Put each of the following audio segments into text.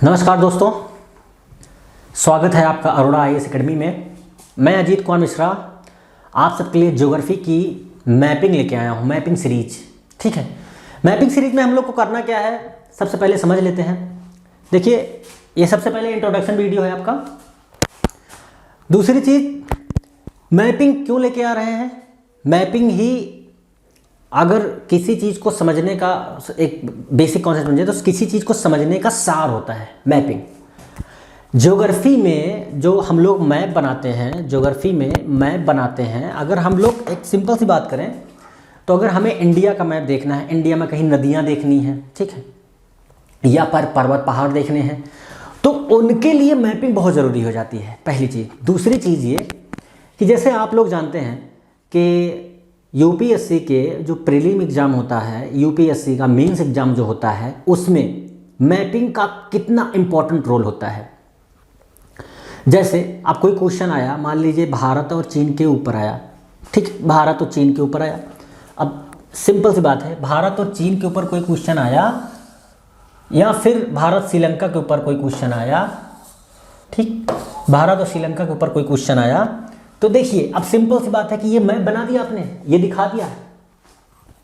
नमस्कार दोस्तों, स्वागत है आपका अरोड़ा आईएएस एकेडमी में। मैं अजीत कुमार मिश्रा आप सबके लिए ज्योग्राफी की मैपिंग लेके आया हूँ, मैपिंग सीरीज। ठीक है, मैपिंग सीरीज में हम लोग को करना क्या है, सबसे पहले समझ लेते हैं। देखिए, ये सबसे पहले इंट्रोडक्शन वीडियो है आपका। दूसरी चीज़, मैपिंग क्यों लेके आ रहे हैं। मैपिंग ही अगर किसी चीज़ को समझने का एक बेसिक कॉन्सेप्ट समझे तो किसी चीज़ को समझने का सार होता है मैपिंग। ज्योग्राफी में जो हम लोग मैप बनाते हैं, ज्योग्राफी में मैप बनाते हैं, अगर हम लोग एक सिंपल सी बात करें तो अगर हमें इंडिया का मैप देखना है, इंडिया में कहीं नदियाँ देखनी हैं, ठीक है, या पर्वत पहाड़ देखने हैं, तो उनके लिए मैपिंग बहुत ज़रूरी हो जाती है, पहली चीज़। दूसरी चीज़ ये कि जैसे आप लोग जानते हैं कि यूपीएससी के जो प्रीलिम एग्ज़ाम होता है, यूपीएससी का मेंस एग्ज़ाम जो होता है, उसमें मैपिंग का कितना इम्पोर्टेंट रोल होता है। जैसे अब कोई क्वेश्चन आया, मान लीजिए भारत और चीन के ऊपर आया, ठीक, भारत और चीन के ऊपर आया। अब सिंपल सी बात है, भारत और चीन के ऊपर कोई क्वेश्चन आया या फिर भारत श्रीलंका के ऊपर कोई क्वेश्चन आया, ठीक, भारत और श्रीलंका के ऊपर कोई क्वेश्चन आया, तो देखिए अब सिंपल सी बात है कि ये मैप बना दिया आपने, ये दिखा दिया,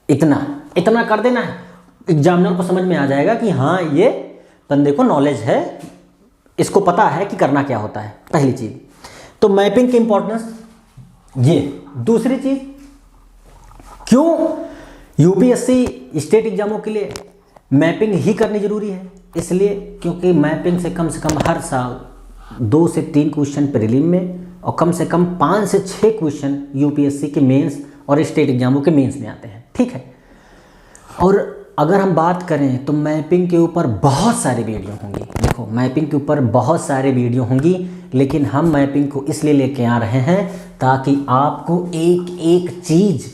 इतना कर देना है, एग्जामिनर को समझ में आ जाएगा कि हाँ ये बंदे को नॉलेज है, इसको पता है कि करना क्या होता है। पहली चीज़ तो मैपिंग की इंपॉर्टेंस ये। दूसरी चीज़, क्यों यूपीएससी स्टेट एग्जामों के लिए मैपिंग ही करनी जरूरी है, इसलिए क्योंकि मैपिंग से कम हर साल 2 से 3 क्वेश्चन प्रीलिम में और कम से कम 5 से 6 क्वेश्चन यूपीएससी के मेंस और स्टेट एग्जामों के मेंस में आते हैं, ठीक है। और अगर हम बात करें तो मैपिंग के ऊपर बहुत सारी वीडियो होंगी। देखो, मैपिंग के ऊपर बहुत सारे वीडियो होंगी, लेकिन हम मैपिंग को इसलिए लेके आ रहे हैं ताकि आपको एक एक चीज़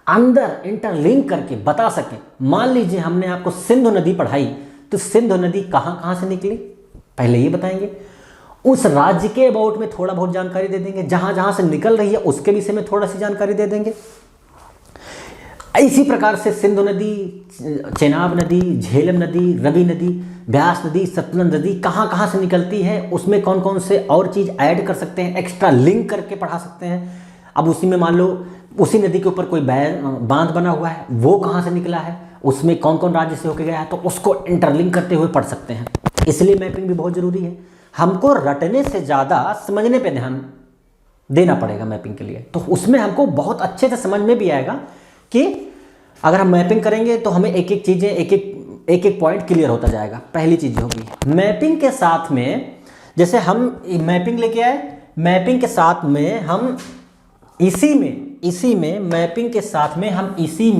अंदर इंटरलिंक करके बता सकें। मान लीजिए हमने आपको सिंधु नदी पढ़ाई, तो सिंधु नदी कहाँ से निकली पहले ये बताएंगे, उस राज्य के अबाउट में थोड़ा बहुत जानकारी दे देंगे, जहाँ से निकल रही है उसके विषय में थोड़ा सी जानकारी दे देंगे। इसी प्रकार से सिंधु नदी, चेनाब नदी, झेलम नदी, रवि नदी, ब्यास नदी, सतलज नदी कहाँ से निकलती है, उसमें कौन कौन से और चीज़ ऐड कर सकते हैं, एक्स्ट्रा लिंक करके पढ़ा सकते हैं। अब उसी में मान लो उसी नदी के ऊपर कोई बांध बना हुआ है, वो कहाँ से निकला है, उसमें कौन कौन राज्य से होकर गया है, तो उसको इंटरलिंक करते हुए पढ़ सकते हैं। इसलिए मैपिंग भी बहुत ज़रूरी है। हमको रटने से ज़्यादा समझने पे ध्यान देना पड़ेगा मैपिंग के लिए, तो उसमें हमको बहुत अच्छे से समझ में भी आएगा कि अगर हम मैपिंग करेंगे तो हमें एक एक चीज़ें एक एक पॉइंट क्लियर होता जाएगा। पहली चीज़ होगी मैपिंग के साथ में, जैसे हम मैपिंग लेके आए, मैपिंग के साथ में हम इसी में मैपिंग के साथ में हम इसी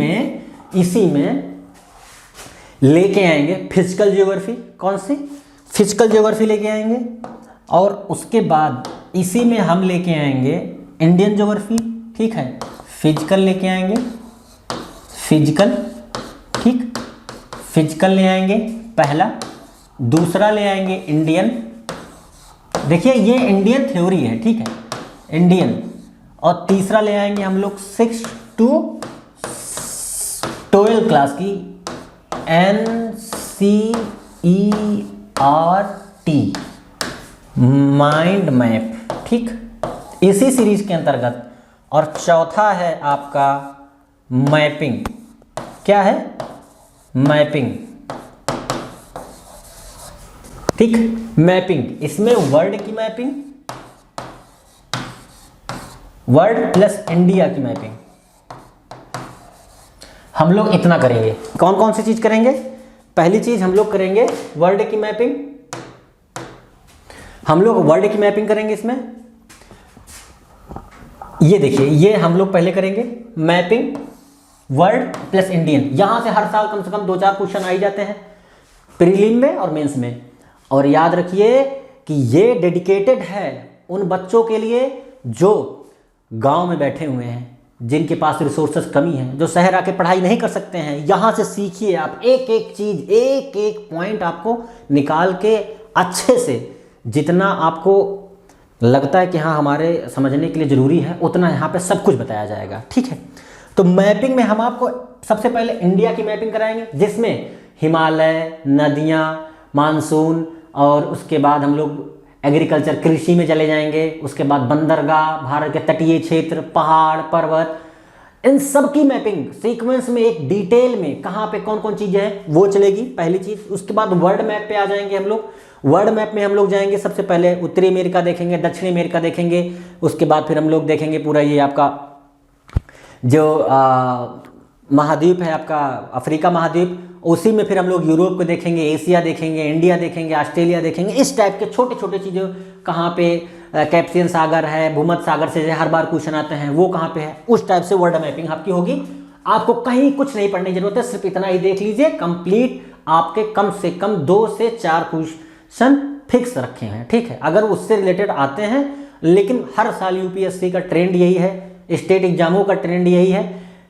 में लेके आएंगे फिजिकल ज्योग्राफी। कौन सी? फिजिकल ज्योग्राफी लेके आएंगे, और उसके बाद इसी में हम लेके आएंगे इंडियन ज्योग्राफी, ठीक है, फिजिकल लेके आएंगे, फिजिकल, ठीक, फिजिकल ले आएंगे पहला। दूसरा ले आएंगे इंडियन। देखिए ये इंडियन थ्योरी है, ठीक है, इंडियन। और तीसरा ले आएंगे हम लोग 6 to 12 क्लास की NCERT माइंड मैप, ठीक, इसी सीरीज के अंतर्गत। और चौथा है आपका मैपिंग। क्या है? मैपिंग, ठीक, मैपिंग। इसमें वर्ल्ड की मैपिंग, वर्ल्ड प्लस इंडिया की मैपिंग। हम लोग इतना करेंगे। कौन कौन सी चीज करेंगे? पहली चीज हम लोग करेंगे वर्ल्ड की मैपिंग। हम लोग वर्ल्ड की मैपिंग करेंगे। इसमें ये देखिए, ये हम लोग पहले करेंगे मैपिंग वर्ल्ड प्लस इंडियन। यहां से हर साल कम से कम 2-4 क्वेश्चन आ ही जाते हैं प्रीलिम में और मेंस में। और याद रखिए कि ये डेडिकेटेड है उन बच्चों के लिए जो गांव में बैठे हुए हैं, जिनके पास रिसोर्सेस कमी है, जो शहर आके पढ़ाई नहीं कर सकते हैं। यहाँ से सीखिए आप एक एक चीज़, एक एक पॉइंट आपको निकाल के अच्छे से, जितना आपको लगता है कि हाँ हमारे समझने के लिए ज़रूरी है, उतना यहाँ पे सब कुछ बताया जाएगा, ठीक है। तो मैपिंग में हम आपको सबसे पहले इंडिया की मैपिंग कराएंगे, जिसमें हिमालय, नदियाँ, मानसून और उसके बाद हम लोग एग्रीकल्चर कृषि में चले जाएंगे, उसके बाद बंदरगाह, भारत के तटीय क्षेत्र, पहाड़ पर्वत, इन सब की मैपिंग सीक्वेंस में एक डिटेल में कहाँ पे कौन कौन चीज़ें हैं वो चलेगी, पहली चीज़। उसके बाद वर्ल्ड मैप पे आ जाएंगे हम लोग। वर्ल्ड मैप में हम लोग जाएंगे, सबसे पहले उत्तरी अमेरिका देखेंगे, दक्षिणी अमेरिका देखेंगे, उसके बाद फिर हम लोग देखेंगे पूरा ये आपका जो महाद्वीप है आपका अफ्रीका महाद्वीप, उसी में फिर हम लोग यूरोप को देखेंगे, एशिया देखेंगे, इंडिया देखेंगे, ऑस्ट्रेलिया देखेंगे। इस टाइप के छोटे छोटे चीज़ें, कहाँ पे कैप्सियन सागर है, भूमध्य सागर से हर बार क्वेश्चन आते हैं वो कहाँ पे है, उस टाइप से वर्ल्ड मैपिंग आपकी होगी। आपको कहीं कुछ नहीं पढ़ने की जरूरत है, सिर्फ इतना ही देख लीजिए, कंप्लीट आपके कम से कम 2 से 4 क्वेश्चन फिक्स रखे हैं, ठीक है, अगर उससे रिलेटेड आते हैं। लेकिन हर साल यूपीएससी का ट्रेंड यही है, स्टेट एग्जामों का ट्रेंड यही है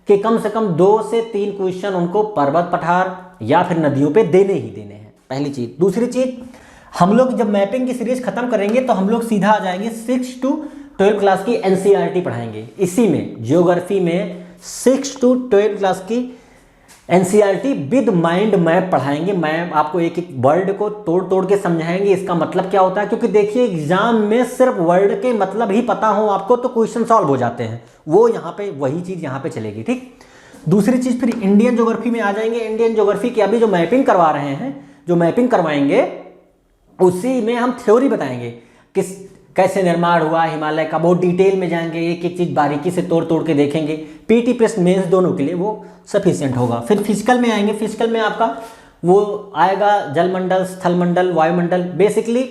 कि कम से कम 2 से 3 क्वेश्चन उनको पर्वत पठार या फिर नदियों पे देने ही देने हैं, पहली चीज़। दूसरी चीज़, हम लोग जब मैपिंग की सीरीज खत्म करेंगे तो हम लोग सीधा आ जाएंगे 6 to 12 क्लास की एनसीईआरटी पढ़ाएंगे। इसी में ज्योग्राफी में 6 to 12 क्लास की एनसीईआरटी विद माइंड मैप पढ़ाएंगे। मैप आपको एक एक वर्ड को तोड़ तोड़ के समझाएंगे, इसका मतलब क्या होता है, क्योंकि देखिए एग्जाम में सिर्फ वर्ड के मतलब ही पता हो आपको तो क्वेश्चन सॉल्व हो जाते हैं, वो यहाँ पे वही चीज़ यहाँ पे चलेगी, ठीक। दूसरी चीज़ फिर इंडियन ज्योग्राफी में आ जाएंगे। इंडियन ज्योग्राफी की अभी जो मैपिंग करवा रहे हैं, जो मैपिंग करवाएंगे उसी में हम थ्योरी बताएंगे, किस कैसे निर्माण हुआ हिमालय का, बहुत डिटेल में जाएंगे, एक एक चीज़ बारीकी से तोड़ तोड़ के देखेंगे। पीटी प्लस मेंस दोनों के लिए वो सफिशिएंट होगा। फिर फिजिकल में आएंगे, फिजिकल में आपका वो आएगा जलमंडल, स्थलमंडल, वायुमंडल। बेसिकली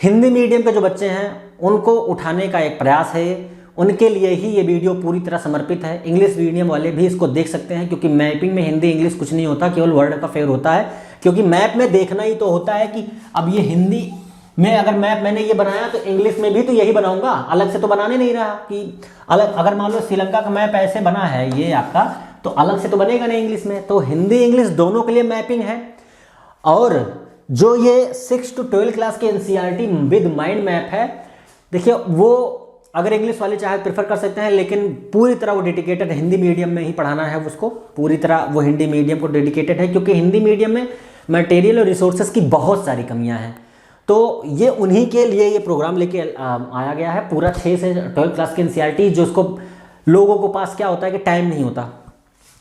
हिंदी मीडियम के जो बच्चे हैं उनको उठाने का एक प्रयास है, उनके लिए ही ये वीडियो पूरी तरह समर्पित है। इंग्लिश मीडियम वाले भी इसको देख सकते हैं, क्योंकि मैपिंग में हिंदी इंग्लिश कुछ नहीं होता, केवल वर्ड का फेयर होता है, क्योंकि मैप में देखना ही तो होता है कि अब ये हिंदी में अगर मैप मैंने ये बनाया तो इंग्लिश में भी तो यही बनाऊंगा, अलग से तो बनाने नहीं रहा कि अलग। अगर मान लो श्रीलंका का मैप ऐसे बना है ये आपका, तो अलग से तो बनेगा नहीं इंग्लिश में। तो हिंदी इंग्लिश दोनों के लिए मैपिंग है। और जो ये 6 to 12 क्लास की एनसीईआरटी विद माइंड मैप है, देखिए वो अगर इंग्लिश वाले चाहे प्रेफर कर सकते हैं, लेकिन पूरी तरह वो डेडिकेटेड हिंदी मीडियम में ही पढ़ाना है उसको, पूरी तरह वो हिंदी मीडियम को डेडिकेटेड है, क्योंकि हिंदी मीडियम में मटेरियल और रिसोर्सेज की बहुत सारी कमियां हैं। तो ये उन्हीं के लिए ये प्रोग्राम लेके आया गया है, पूरा 6 से 12 क्लास की एनसीईआरटी। जो उसको लोगों को पास क्या होता है कि टाइम नहीं होता,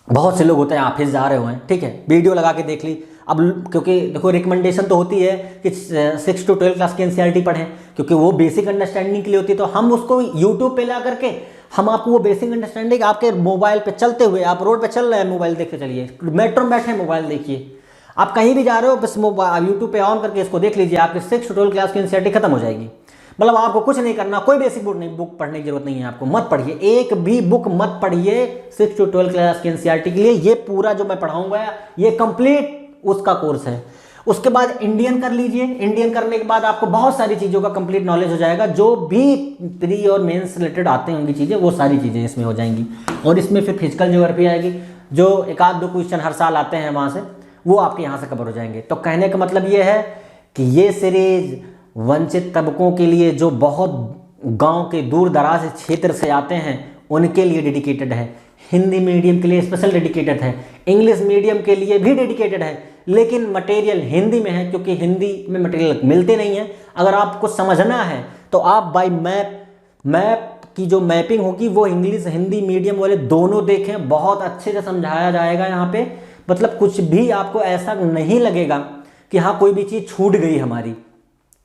बहुत से लोग होते हैं ऑफिस जा रहे हुए हैं, ठीक है, वीडियो लगा के देख ली। अब क्योंकि देखो रिकमेंडेशन तो होती है कि 6 to 12 क्लास की एनसीईआरटी पढ़ें, क्योंकि वो बेसिक अंडरस्टैंडिंग के लिए होती है। तो हम उसको यूट्यूब पे ला करके हम आपको वो बेसिक अंडरस्टैंडिंग आपके मोबाइल पे चलते हुए, आप रोड पे चल रहे हैं मोबाइल देखते चलिए, मेट्रो में बैठे मोबाइल देखिए, आप कहीं भी जा रहे हो बस मोबाइल यूट्यूब पे ऑन करके इसको देख लीजिए, आपके 6 to 12 क्लास की एनसीईआरटी खत्म हो जाएगी। मतलब आपको कुछ नहीं करना, कोई बेसिक बुक पढ़ने की जरूरत नहीं है आपको, मत पढ़िए, एक भी बुक मत पढ़िए 6 to 12 क्लास की एनसीईआरटी के लिए। ये पूरा जो मैं पढ़ाऊंगा ये कंप्लीट उसका कोर्स है। उसके बाद इंडियन कर लीजिए, इंडियन करने के बाद आपको बहुत सारी चीज़ों का कंप्लीट नॉलेज हो जाएगा, जो भी प्री और मेंस रिलेटेड आते होंगी चीज़ें, वो सारी चीज़ें इसमें हो जाएंगी। और इसमें फिर फिजिकल ज्योग्राफी आएगी, जो एक आध 2 क्वेश्चन हर साल आते हैं वहाँ से, वो आपके यहाँ से कवर हो जाएंगे। तो कहने का मतलब ये है कि ये सीरीज वंचित तबकों के लिए, जो बहुत गांव के दूर दराज क्षेत्र से आते हैं उनके लिए डेडिकेटेड है, हिंदी मीडियम के लिए स्पेशल डेडिकेटेड है, इंग्लिश मीडियम के लिए भी डेडिकेटेड है, लेकिन मटेरियल हिंदी में है, क्योंकि हिंदी में मटेरियल मिलते नहीं है। अगर आपको समझना है तो आप बाय मैप की जो मैपिंग होगी वो इंग्लिश हिंदी मीडियम वाले दोनों देखें, बहुत अच्छे से समझाया जाएगा यहाँ पे। मतलब कुछ भी आपको ऐसा नहीं लगेगा कि हाँ कोई भी चीज़ छूट गई हमारी,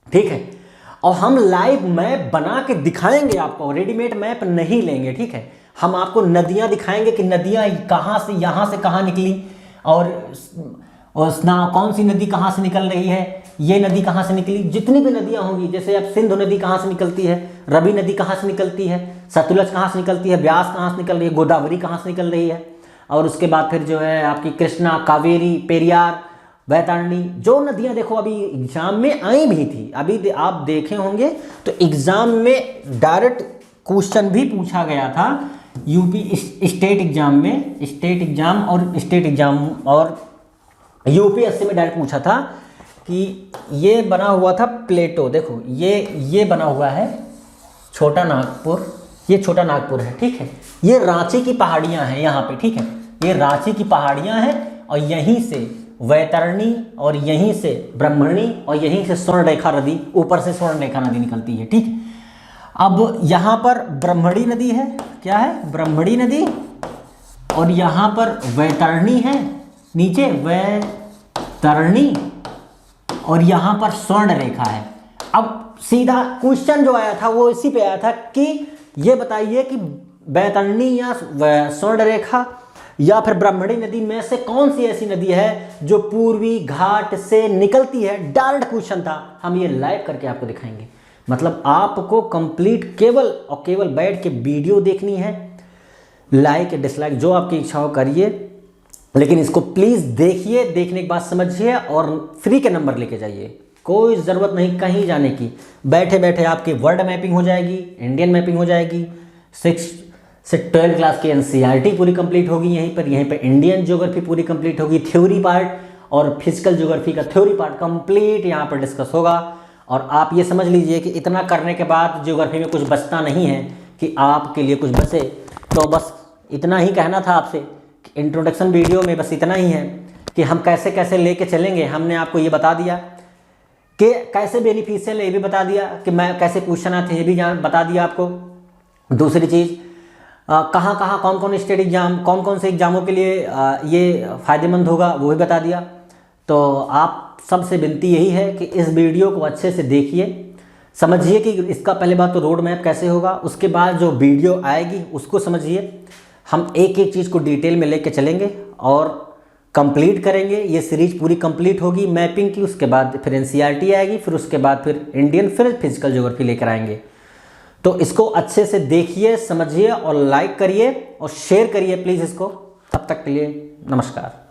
ठीक है। और हम लाइव मैप बना के दिखाएंगे आपको, रेडीमेड मैप नहीं लेंगे, ठीक है। हम आपको नदियाँ दिखाएंगे कि नदियाँ कहाँ से यहाँ से कहाँ निकली, और कौन सी नदी कहाँ से निकल रही है, ये नदी कहाँ से निकली, जितनी भी नदियाँ होंगी, जैसे अब सिंधु नदी कहाँ से निकलती है, रवि नदी कहाँ से निकलती है, सतलज कहाँ से निकलती है, ब्यास कहाँ से निकल रही है, गोदावरी कहाँ से निकल रही है, और उसके बाद फिर जो है आपकी कृष्णा, कावेरी, पेरियार, वैतरणी, जो नदियाँ देखो अभी एग्जाम में आई भी थी, अभी आप देखे होंगे। तो एग्जाम में डायरेक्ट क्वेश्चन भी पूछा गया था यूपी स्टेट एग्जाम और यूपीएससी में डायरेक्ट पूछा था कि ये बना हुआ था प्लेटो, देखो ये बना हुआ है छोटा नागपुर, ये छोटा नागपुर है, ठीक है। ये रांची की पहाड़ियाँ हैं यहाँ पे, ठीक है, ये रांची की पहाड़ियाँ हैं, और यहीं से वैतरणी और यहीं से ब्रह्मणी और यहीं से स्वर्णरेखा नदी, ऊपर से स्वर्णरेखा नदी निकलती है। ठीक, अब यहाँ पर ब्रह्मणी नदी है, क्या है, ब्रह्मणी नदी, और यहाँ पर वैतरणी है, नीचे वैतरणी, और यहाँ पर स्वर्णरेखा है। अब सीधा क्वेश्चन जो आया था वो इसी पे आया था कि ये बताइए कि वैतरणी या स्वर्णरेखा या फिर ब्रह्मणी नदी में से कौन सी ऐसी नदी है जो पूर्वी घाट से निकलती है। डायरेक्ट क्वेश्चन था, हम ये लाइव करके आपको दिखाएंगे। मतलब आपको कंप्लीट केवल और केवल बैठ के वीडियो देखनी है, लाइक या डिसलाइक जो आपकी इच्छा हो करिए, लेकिन इसको प्लीज़ देखिए, देखने के बाद समझिए और फ्री के नंबर लेके जाइए। कोई ज़रूरत नहीं कहीं जाने की, बैठे बैठे आपकी वर्ल्ड मैपिंग हो जाएगी, इंडियन मैपिंग हो जाएगी, 6 से 12 क्लास की एनसीईआरटी पूरी कंप्लीट होगी यहीं पर इंडियन ज्योग्राफी पूरी कंप्लीट होगी, थ्योरी पार्ट और फिजिकल ज्योग्राफी का थ्योरी पार्ट कंप्लीट यहाँ पर डिस्कस होगा। और आप ये समझ लीजिए कि इतना करने के बाद ज्योग्राफी में कुछ बचता नहीं है कि आपके लिए कुछ बचे। तो बस इतना ही कहना था आपसे, इंट्रोडक्शन वीडियो में बस इतना ही है कि हम कैसे कैसे लेके चलेंगे। हमने आपको ये बता दिया कि कैसे बेनिफिशियल, ये भी बता दिया कि मैं कैसे क्वेश्चन आते हैं, ये भी बता दिया आपको। दूसरी चीज़, कहाँ कहाँ कौन कौन स्टेट एग्जाम, कौन कौन से एग्जामों के लिए ये फ़ायदेमंद होगा वो भी बता दिया। तो आप सबसे विनती यही है कि इस वीडियो को अच्छे से देखिए, समझिए कि इसका पहले बात तो रोड मैप कैसे होगा, उसके बाद जो वीडियो आएगी उसको समझिए। हम एक एक चीज़ को डिटेल में लेके चलेंगे और कंप्लीट करेंगे। ये सीरीज पूरी कंप्लीट होगी मैपिंग की, उसके बाद फिर एनसीईआरटी आएगी, फिर उसके बाद फिर इंडियन, फिर फिजिकल ज्योग्राफी लेकर आएंगे। तो इसको अच्छे से देखिए, समझिए और लाइक करिए और शेयर करिए प्लीज़ इसको। तब तक के लिए नमस्कार।